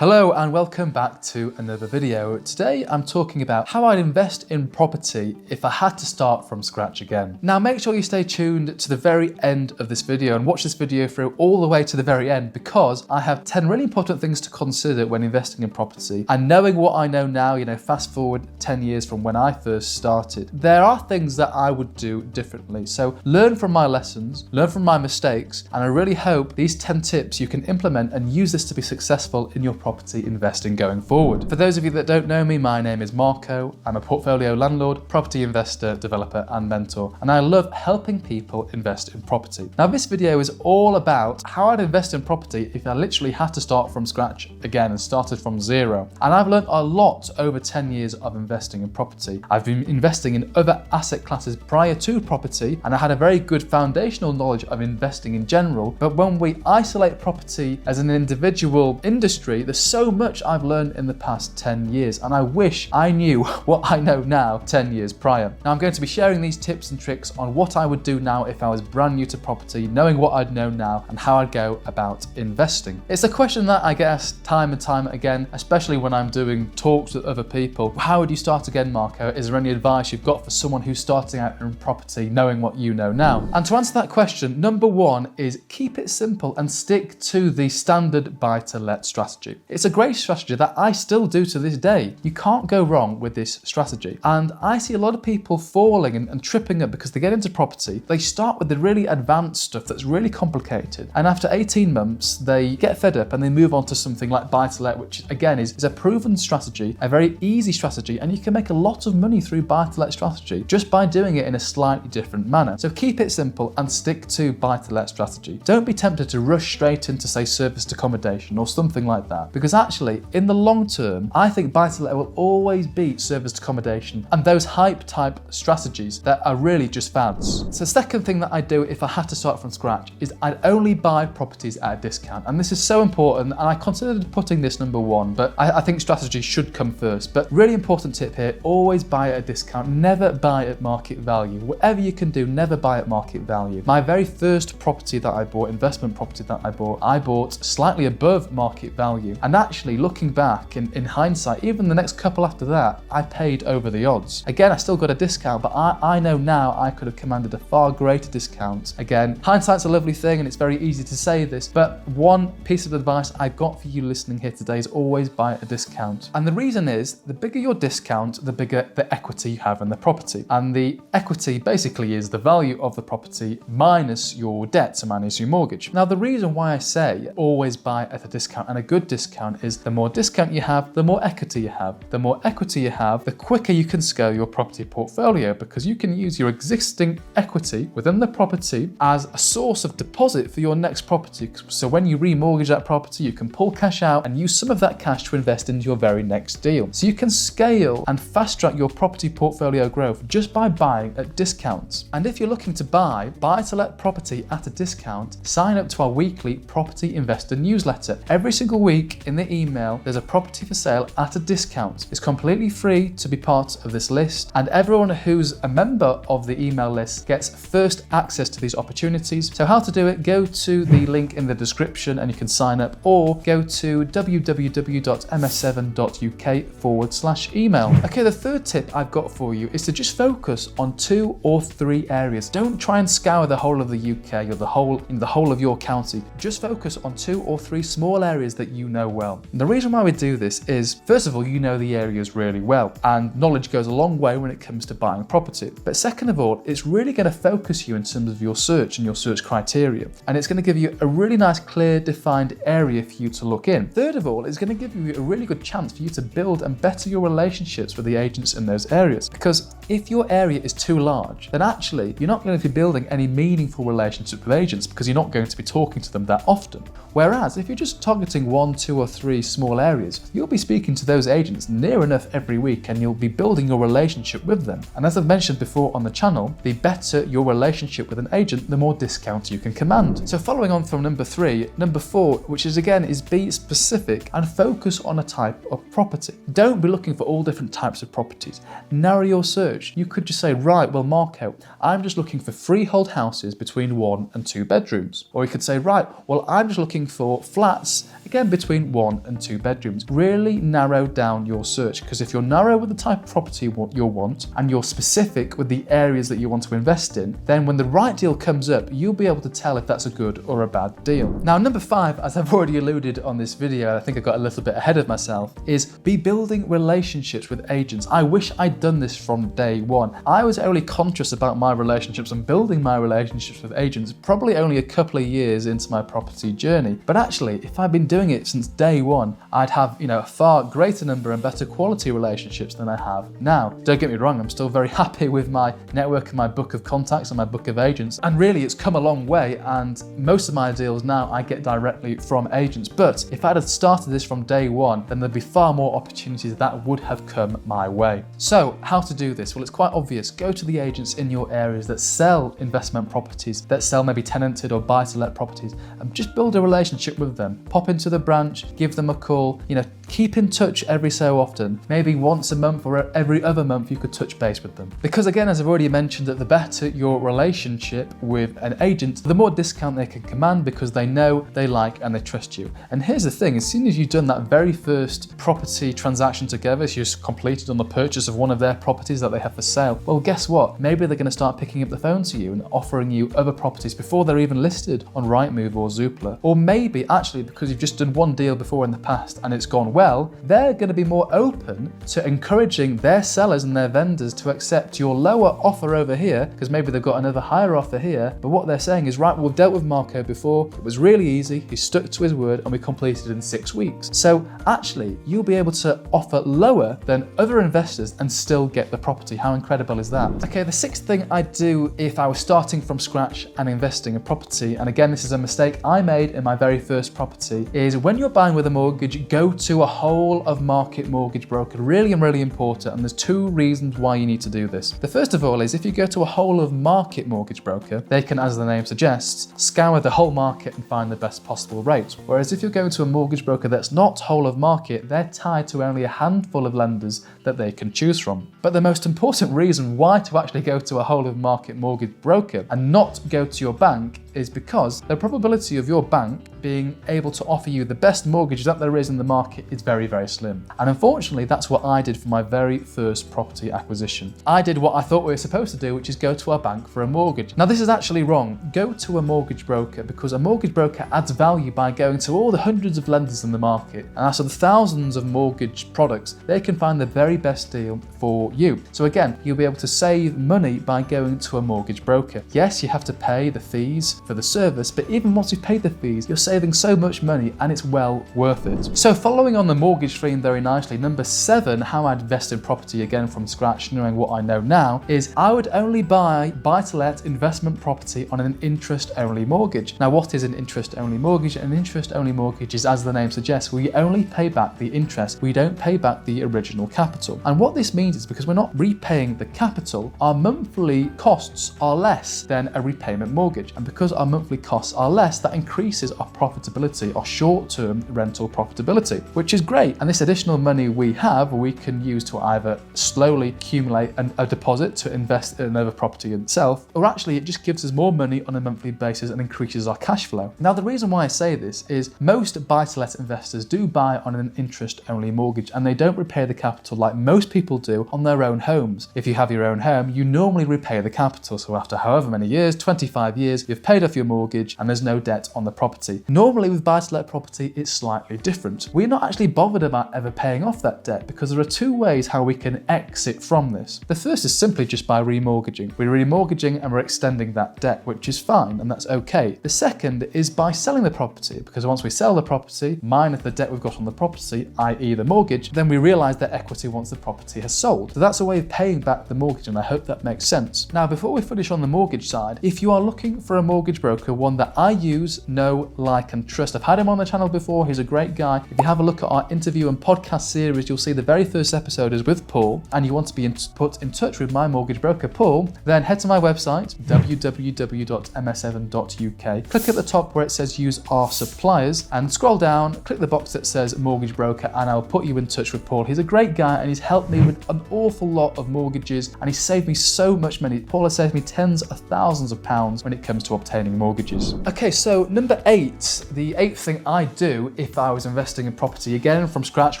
Hello and welcome back to another video. Today I'm talking about how I'd invest in property if I had to start from scratch again. Now make sure you stay tuned to the very end of this video and watch this video through all the way to the very end, because I have 10 really important things to consider when investing in property. And knowing what I know now, fast forward 10 years from when I first started, there are things that I would do differently. So learn from my lessons, learn from my mistakes, and I really hope these 10 tips you can implement and use this to be successful in your property investing going forward. For those of you that don't know me, my name is Marco. I'm a portfolio landlord, property investor, developer, and mentor, and I love helping people invest in property. Now, this video is all about how I'd invest in property if I literally had to start from scratch again and started from zero. And I've learned a lot over 10 years of investing in property. I've been investing in other asset classes prior to property, and I had a very good foundational knowledge of investing in general. But when we isolate property as an individual industry, there's so much I've learned in the past 10 years, and I wish I knew what I know now 10 years prior. Now I'm going to be sharing these tips and tricks on what I would do now if I was brand new to property, knowing what I'd know now and how I'd go about investing. It's a question that I get asked time and time again, especially when I'm doing talks with other people. How would you start again, Marco? Is there any advice you've got for someone who's starting out in property, knowing what you know now? And to answer that question, number one is keep it simple and stick to the standard buy-to-let strategy. It's a great strategy that I still do to this day. You can't go wrong with this strategy. And I see a lot of people falling and tripping up because they get into property. They start with the really advanced stuff that's really complicated. And after 18 months, they get fed up and they move on to something like buy-to-let, which again is a proven strategy, a very easy strategy, and you can make a lot of money through buy-to-let strategy just by doing it in a slightly different manner. So keep it simple and stick to buy-to-let strategy. Don't be tempted to rush straight into, say, serviced accommodation or something like that, because actually, in the long term, I think buy-to-let will always beat serviced accommodation and those hype type strategies that are really just fads. So the second thing that I do if I had to start from scratch is I'd only buy properties at a discount. And this is so important, and I considered putting this number one, but I think strategy should come first. But really important tip here, always buy at a discount, never buy at market value. Whatever you can do, never buy at market value. My very first property that I bought, investment property that I bought slightly above market value. And actually, looking back in hindsight, even the next couple after that, I paid over the odds. Again, I still got a discount, but I know now I could have commanded a far greater discount. Again, hindsight's a lovely thing and it's very easy to say this, but one piece of advice I got for you listening here today is always buy at a discount. And the reason is, the bigger your discount, the bigger the equity you have in the property. And the equity basically is the value of the property minus your debt, so minus your mortgage. Now, the reason why I say always buy at a discount, and a good discount, is the more discount you have, the more equity you have. The more equity you have, the quicker you can scale your property portfolio, because you can use your existing equity within the property as a source of deposit for your next property. So when you remortgage that property, you can pull cash out and use some of that cash to invest into your very next deal. So you can scale and fast track your property portfolio growth just by buying at discounts. And if you're looking to buy to let property at a discount, sign up to our weekly property investor newsletter. Every single week in the email, there's a property for sale at a discount. It's completely free to be part of this list, and everyone who's a member of the email list gets first access to these opportunities. So how to do it, go to the link in the description and you can sign up, or go to www.ms7.uk/email. Okay, the third tip I've got for you is to just focus on 2 or 3 areas. Don't try and scour the whole of the UK or the whole of your county. Just focus on 2 or 3 small areas that you know well. And the reason why we do this is, first of all, you know the areas really well, and knowledge goes a long way when it comes to buying property. But second of all, it's really going to focus you in terms of your search and your search criteria, and it's going to give you a really nice, clear, defined area for you to look in. Third of all, it's going to give you a really good chance for you to build and better your relationships with the agents in those areas, because if your area is too large, then actually you're not going to be building any meaningful relationships with agents, because you're not going to be talking to them that often. Whereas if you're just targeting 1, 2 or 3 small areas, you'll be speaking to those agents near enough every week, and you'll be building your relationship with them. And as I've mentioned before on the channel, the better your relationship with an agent, the more discounts you can command. So following on from number 3, number 4, which is again, is be specific and focus on a type of property. Don't be looking for all different types of properties. Narrow your search. You could just say, right, well, Marco, I'm just looking for freehold houses between 1 and 2 bedrooms. Or you could say, right, well, I'm just looking for flats again between 1 and 2 bedrooms. Really narrow down your search, because if you're narrow with the type of property you'll want and you're specific with the areas that you want to invest in, then when the right deal comes up, you'll be able to tell if that's a good or a bad deal. Now, number 5, as I've already alluded on this video, I think I got a little bit ahead of myself, is be building relationships with agents. I wish I'd done this from day one. I was only conscious about my relationships and building my relationships with agents probably only a couple of years into my property journey. But actually, if I'd been doing it since day one, I'd have, a far greater number and better quality relationships than I have now. Don't get me wrong, I'm still very happy with my network and my book of contacts and my book of agents. And really, it's come a long way, and most of my deals now I get directly from agents. But if I'd have started this from day one, then there'd be far more opportunities that would have come my way. So how to do this? Well, it's quite obvious. Go to the agents in your areas that sell investment properties, that sell maybe tenanted or buy-to-let properties, and just build a relationship with them. Pop into the branch, give them a call, keep in touch every so often. Maybe once a month or every other month you could touch base with them. Because again, as I've already mentioned, that the better your relationship with an agent, the more discount they can command, because they know, they like, and they trust you. And here's the thing, as soon as you've done that very first property transaction together, so you've completed on the purchase of one of their properties that they have for sale, well, guess what? Maybe they're going to start picking up the phone to you and offering you other properties before they're even listed on Rightmove or Zoopla. Or maybe actually, because you've just done one deal before in the past and it's gone well, they're going to be more open to encouraging their sellers and their vendors to accept your lower offer over here, because maybe they've got another higher offer here. But what they're saying is, right, we've dealt with Marco before, it was really easy, he stuck to his word, and we completed in 6 weeks. So actually, you'll be able to offer lower than other investors and still get the property. How incredible is that? Okay, the 6th thing I'd do if I was starting from scratch and investing in property, and again, this is a mistake I made in my very first property, is when you're buying with a mortgage, go to a whole of market mortgage broker. Really important, and there's 2 reasons why you need to do this. The first of all is, if you go to a whole of market mortgage broker, they can, as the name suggests, scour the whole market and find the best possible rate. Whereas if you're going to a mortgage broker that's not whole of market, they're tied to only a handful of lenders that they can choose from. But the most important reason why to actually go to a whole of market mortgage broker and not go to your bank is because the probability of your bank being able to offer you the best mortgage that there is in the market is very slim. And unfortunately, that's what I did for my very first property acquisition. I did what I thought we were supposed to do, which is go to our bank for a mortgage. Now, this is actually wrong. Go to a mortgage broker, because a mortgage broker adds value by going to all the hundreds of lenders in the market, and as of the thousands of mortgage products, they can find the very best deal for you. So again, you'll be able to save money by going to a mortgage broker. Yes, you have to pay the fees for the service, but even once you've paid the fees, you're saving so much money and it's well worth it. So following on the mortgage theme very nicely, number 7, how I'd invest in property again from scratch, knowing what I know now, is I would only buy buy-to-let investment property on an interest-only mortgage. Now, what is an interest-only mortgage? An interest-only mortgage is, as the name suggests, we only pay back the interest. We don't pay back the original capital. And what this means is, because we're not repaying the capital, our monthly costs are less than a repayment mortgage. And because our monthly costs are less, that increases our profitability, our short-term rental profitability, which is great. And this additional money we have, we can use to either slowly accumulate a deposit to invest in another property itself, or actually it just gives us more money on a monthly basis and increases our cash flow. Now, the reason why I say this is most buy-to-let investors do buy on an interest-only mortgage, and they don't repay the capital like most people do on their own homes. If you have your own home, you normally repay the capital. So after however many years, 25 years, you've paid off your mortgage and there's no debt on the property. Normally with buy-to-let property, it's slightly different. We're not actually bothered about ever paying off that debt, because there are 2 ways how we can exit from this. The first is simply just by remortgaging. We're remortgaging and we're extending that debt, which is fine and that's okay. The second is by selling the property, because once we sell the property, minus the debt we've got on the property, i.e. the mortgage, then we realise that equity once the property has sold. So that's a way of paying back the mortgage, and I hope that makes sense. Now, before we finish on the mortgage side, if you are looking for a mortgage broker, one that I use, know, like and trust, I've had him on the channel before, he's a great guy. If you have a look at our interview and podcast series, you'll see the very first episode is with Paul, and you want to be put in touch with my mortgage broker, Paul, then head to my website, www.ms7.uk, click at the top where it says use our suppliers, and scroll down, click the box that says mortgage broker, and I'll put you in touch with Paul. He's a great guy and he's helped me with an awful lot of mortgages, and he's saved me so much money. Paul has saved me tens of thousands of pounds when it comes to obtaining mortgages. Okay, so number 8 the eighth thing I'd do if I was investing in property, again from scratch,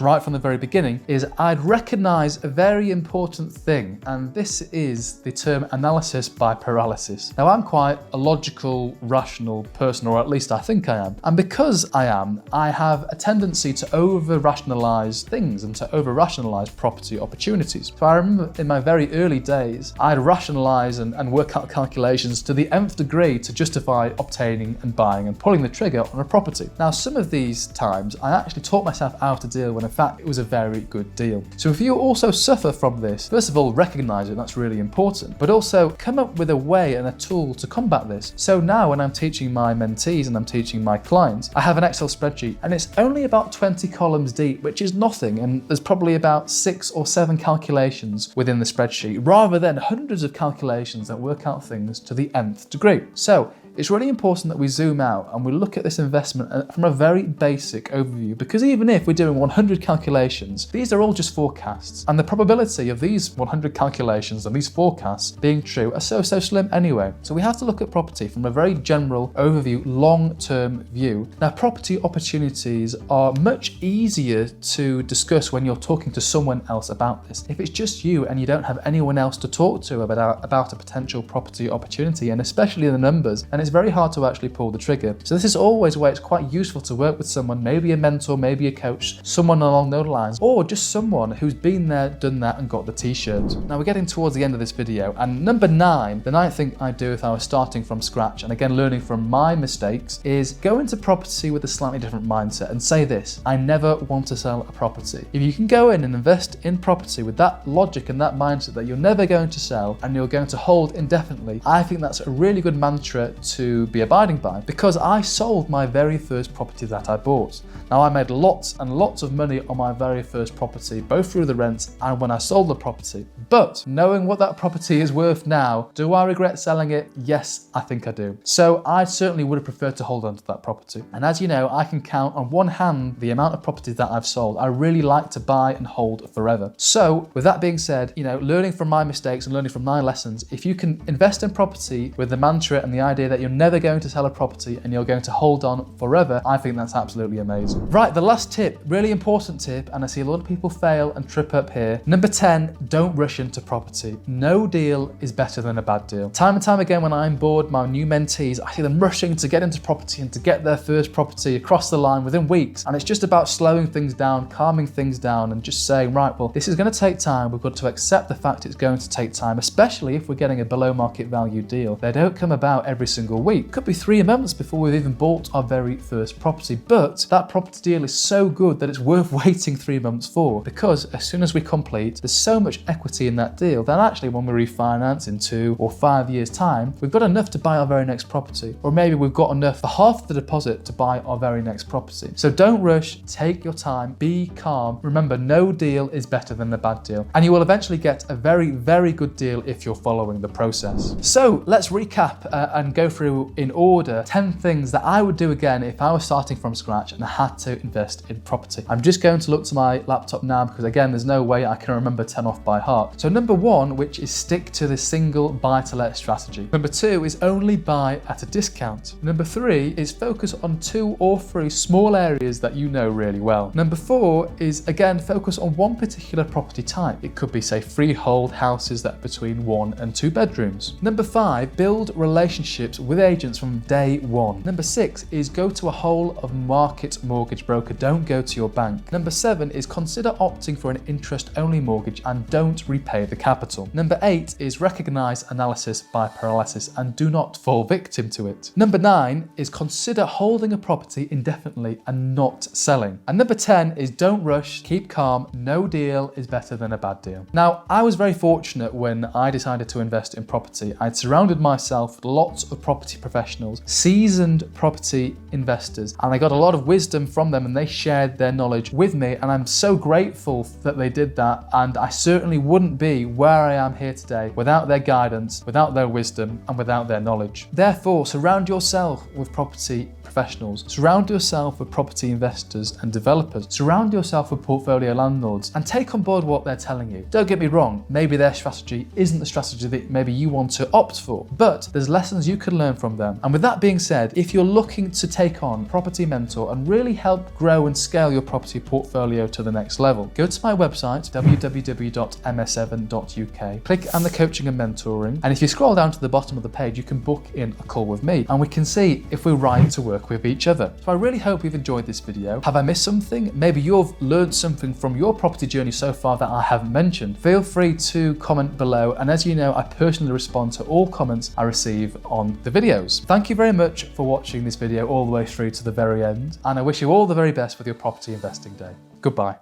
right from the very beginning, is I'd recognize a very important thing, and this is the term analysis by paralysis. Now, I'm quite a logical, rational person, or at least I think I am. And because I am, I have a tendency to over-rationalize things and to over-rationalize property opportunities. So I remember in my very early days, I'd rationalize and work out calculations to the nth degree to justify obtaining and buying and pulling the trigger on a property. Now, some of these times, I actually taught myself out a deal when in fact it was a very good deal. So if you also suffer from this, first of all, recognize it, that's really important, but also come up with a way and a tool to combat this. So now when I'm teaching my mentees and I'm teaching my clients, I have an Excel spreadsheet and it's only about 20 columns deep, which is nothing, and there's probably about 6 or 7 calculations within the spreadsheet, rather than hundreds of calculations that work out things to the nth degree. So it's really important that we zoom out and we look at this investment from a very basic overview, because even if we're doing 100 calculations, these are all just forecasts, and the probability of these 100 calculations and these forecasts being true are so slim anyway. So we have to look at property from a very general overview, long-term view. Now, property opportunities are much easier to discuss when you're talking to someone else about this. If it's just you and you don't have anyone else to talk to about a potential property opportunity, and especially the numbers, and it's very hard to actually pull the trigger. So this is always where it's quite useful to work with someone, maybe a mentor, maybe a coach, someone along those lines, or just someone who's been there, done that, and got the t-shirt. Now we're getting towards the end of this video, and number 9, the 9th thing I'd do if I was starting from scratch, and again learning from my mistakes, is go into property with a slightly different mindset and say this: I never want to sell a property. If you can go in and invest in property with that logic and that mindset that you're never going to sell and you're going to hold indefinitely, I think that's a really good mantra to be abiding by, because I sold my very first property that I bought. Now, I made lots and lots of money on my very first property, both through the rent and when I sold the property. But knowing what that property is worth now, do I regret selling it? Yes, I think I do. So I certainly would have preferred to hold on to that property. And as you know, I can count on one hand the amount of properties that I've sold. I really like to buy and hold forever. So with that being said, learning from my mistakes and learning from my lessons, if you can invest in property with the mantra and the idea that you're never going to sell a property and you're going to hold on forever, I think that's absolutely amazing. Right, the last tip, really important tip, and I see a lot of people fail and trip up here. Number 10, don't rush into property. No deal is better than a bad deal. Time and time again, when I'm bored, my new mentees, I see them rushing to get into property and to get their first property across the line within weeks. And it's just about slowing things down, calming things down, and just saying, right, well, this is going to take time. We've got to accept the fact it's going to take time, especially if we're getting a below market value deal. They don't come about every single week. It could be 3 months before we've even bought our very first property, but that property deal is so good that it's worth waiting 3 months for, because as soon as we complete, there's so much equity in that deal that actually when we refinance in 2 or 5 years time, we've got enough to buy our very next property, or maybe we've got enough for half the deposit to buy our very next property. So don't rush, take your time, be calm. Remember, no deal is better than a bad deal, and you will eventually get a very, very good deal if you're following the process. So let's recap and go through in order 10 things that I would do again if I was starting from scratch and I had to invest in property. I'm just going to look to my laptop now because again, there's no way I can remember 10 off by heart. So number 1, which is stick to the single buy-to-let strategy. Number 2 is only buy at a discount. Number 3 is focus on 2 or 3 small areas that you know really well. Number 4 is again, focus on one particular property type. It could be, say, freehold houses that are between 1 and 2 bedrooms. Number 5, build relationships with agents from day 1. Number 6 is go to a whole of market mortgage broker. Don't go to your bank. Number 7 is consider opting for an interest-only mortgage and don't repay the capital. Number 8 is recognize analysis by paralysis and do not fall victim to it. Number 9 is consider holding a property indefinitely and not selling. And number 10 is don't rush, keep calm, no deal is better than a bad deal. Now, I was very fortunate when I decided to invest in property. I'd surrounded myself with lots of property professionals, seasoned property investors, and I got a lot of wisdom from them and they shared their knowledge with me, and I'm so grateful that they did that, and I certainly wouldn't be where I am here today without their guidance, without their wisdom, and without their knowledge. Therefore, surround yourself with property professionals, surround yourself with property investors and developers, surround yourself with portfolio landlords, and take on board what they're telling you. Don't get me wrong, maybe their strategy isn't the strategy that maybe you want to opt for, but there's lessons you can learn learn from them. And with that being said, if you're looking to take on Property Mentor and really help grow and scale your property portfolio to the next level, go to my website, www.ms7.uk, click on the coaching and mentoring, and if you scroll down to the bottom of the page, you can book in a call with me and we can see if we're right to work with each other. So I really hope you've enjoyed this video. Have I missed something? Maybe you've learned something from your property journey so far that I haven't mentioned. Feel free to comment below, and as you know, I personally respond to all comments I receive on the videos. Thank you very much for watching this video all the way through to the very end, and I wish you all the very best with your property investing day. Goodbye.